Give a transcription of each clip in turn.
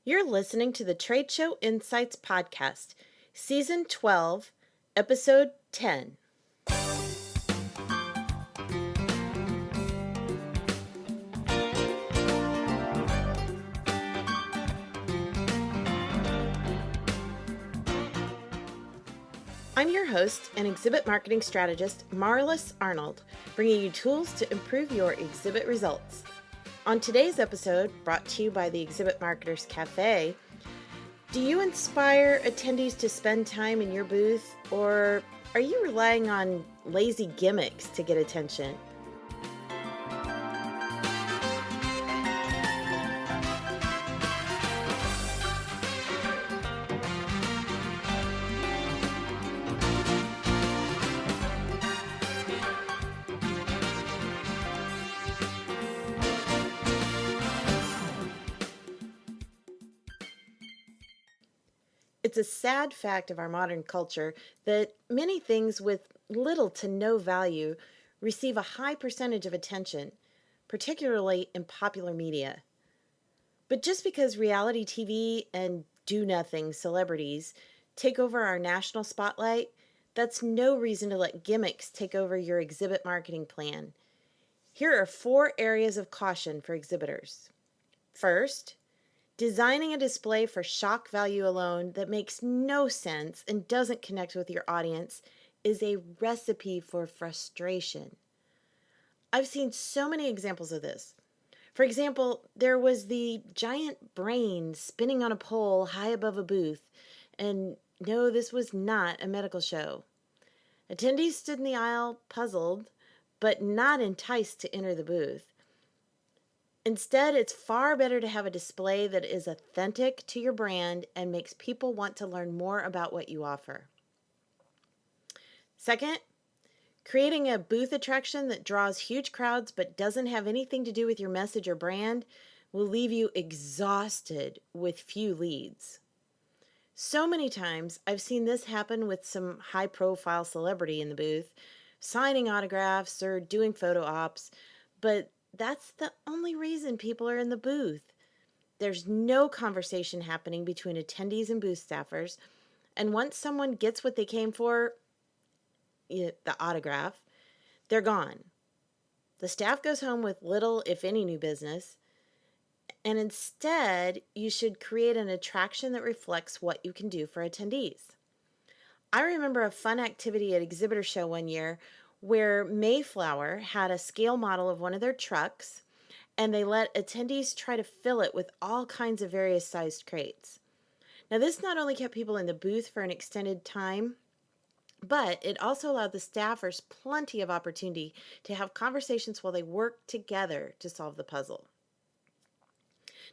You're listening to the Trade Show Insights Podcast, Season 12, Episode 10. I'm your host and exhibit marketing strategist, Marlis Arnold, bringing you tools to improve your exhibit results. On today's episode, brought to you by the Exhibit Marketers Cafe, do you inspire attendees to spend time in your booth, or are you relying on lazy gimmicks to get attention? It's a sad fact of our modern culture that many things with little to no value receive a high percentage of attention, particularly in popular media. But just because reality TV and do-nothing celebrities take over our national spotlight, that's no reason to let gimmicks take over your exhibit marketing plan. Here are 4 areas of caution for exhibitors. First, designing a display for shock value alone that makes no sense and doesn't connect with your audience is a recipe for frustration. I've seen so many examples of this. For example, there was the giant brain spinning on a pole high above a booth, and no, this was not a medical show. Attendees stood in the aisle, puzzled, but not enticed to enter the booth. Instead, it's far better to have a display that is authentic to your brand and makes people want to learn more about what you offer. Second, creating a booth attraction that draws huge crowds but doesn't have anything to do with your message or brand will leave you exhausted with few leads. So many times I've seen this happen with some high-profile celebrity in the booth, signing autographs or doing photo ops, but that's the only reason people are in the booth. There's no conversation happening between attendees and booth staffers, and once someone gets what they came for, the autograph, they're gone. The staff goes home with little, if any, new business, and instead, you should create an attraction that reflects what you can do for attendees. I remember a fun activity at Exhibitor Show one year where Mayflower had a scale model of one of their trucks, and they let attendees try to fill it with all kinds of various sized crates. Now, this not only kept people in the booth for an extended time, but it also allowed the staffers plenty of opportunity to have conversations while they worked together to solve the puzzle.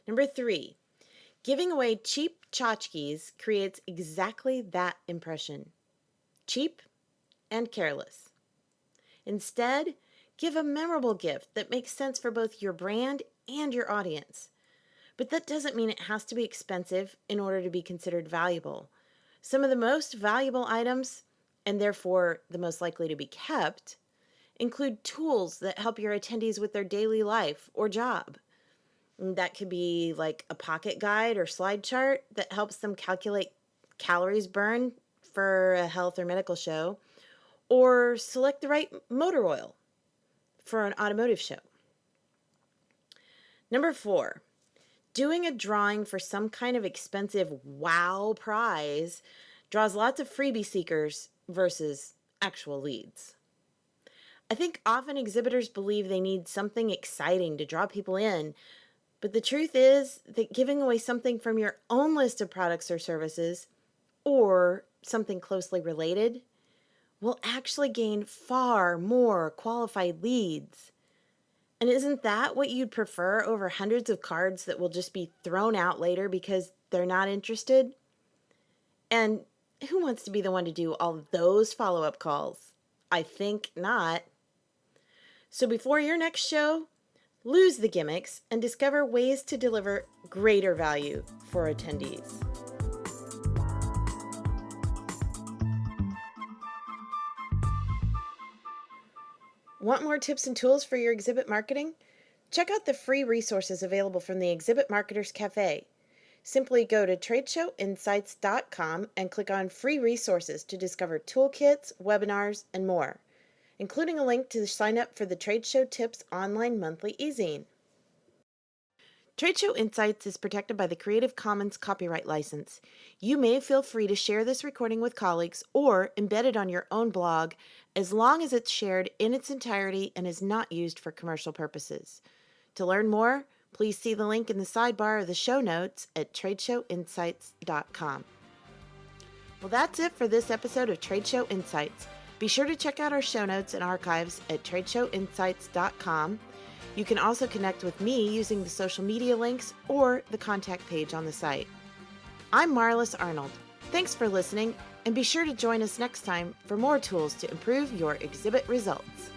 Number 3, giving away cheap tchotchkes creates exactly that impression. Cheap and careless. Instead, give a memorable gift that makes sense for both your brand and your audience. But that doesn't mean it has to be expensive in order to be considered valuable. Some of the most valuable items, and therefore the most likely to be kept, include tools that help your attendees with their daily life or job. That could be like a pocket guide or slide chart that helps them calculate calories burned for a health or medical show, or select the right motor oil for an automotive show. Number 4, doing a drawing for some kind of expensive wow prize draws lots of freebie seekers versus actual leads. I think often exhibitors believe they need something exciting to draw people in, but the truth is that giving away something from your own list of products or services, or something closely related, will actually gain far more qualified leads. And isn't that what you'd prefer over hundreds of cards that will just be thrown out later because they're not interested? And who wants to be the one to do all those follow-up calls? I think not. So before your next show, lose the gimmicks and discover ways to deliver greater value for attendees. Want more tips and tools for your exhibit marketing? Check out the free resources available from the Exhibit Marketers Cafe. Simply go to TSI12.10 and click on Free Resources to discover toolkits, webinars, and more, including a link to sign up for the Trade Show Tips online monthly e-zine. Trade Show Insights is protected by the Creative Commons copyright license. You may feel free to share this recording with colleagues or embed it on your own blog as long as it's shared in its entirety and is not used for commercial purposes. To learn more, please see the link in the sidebar of the show notes at tradeshowinsights.com. Well, that's it for this episode of Trade Show Insights. Be sure to check out our show notes and archives at tradeshowinsights.com. You can also connect with me using the social media links or the contact page on the site. I'm Marlis Arnold. Thanks for listening, and be sure to join us next time for more tools to improve your exhibit results.